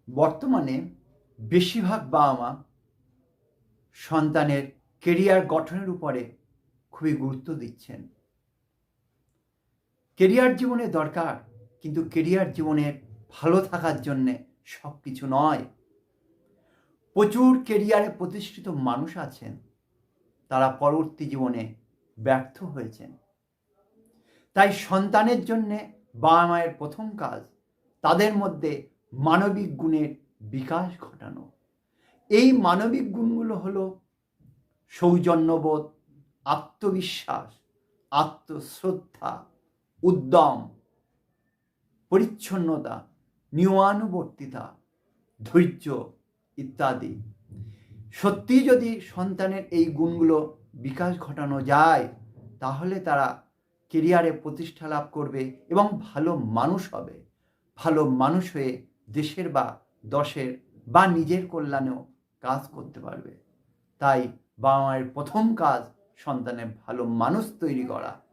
বর্তমানে বেশিরভাগ বাবা মা সন্তানের কেরিয়ার গঠনের উপরে খুবই গুরুত্ব দিচ্ছেন। কেরিয়ার জীবনে দরকার, কিন্তু কেরিয়ার জীবনের ভালো থাকার জন্যে সব কিছু নয়। প্রচুর কেরিয়ারে প্রতিষ্ঠিত মানুষ আছেন, তারা পরবর্তী জীবনে ব্যর্থ হয়েছেন। তাই সন্তানের জন্যে বাবা মায়ের প্রথম কাজ তাদের মধ্যে মানবিক গুণের বিকাশ ঘটানো। এই মানবিক গুণগুলো হলো সৌজন্যবোধ, আত্মবিশ্বাস, আত্মশ্রদ্ধা, উদ্যম, পরিচ্ছন্নতা, নিয়মানুবর্তিতা, ধৈর্য ইত্যাদি। সত্যি যদি সন্তানের এই গুণগুলো বিকাশ ঘটানো যায়, তাহলে তারা কেরিয়ারে প্রতিষ্ঠা লাভ করবে এবং ভালো মানুষ হবে। ভালো মানুষ হয়ে দেশের বা দশের বা নিজের কল্যাণেও কাজ করতে পারবে। তাই বাবা মায়ের প্রথম কাজ সন্তানের ভালো মানুষ তৈরি করা।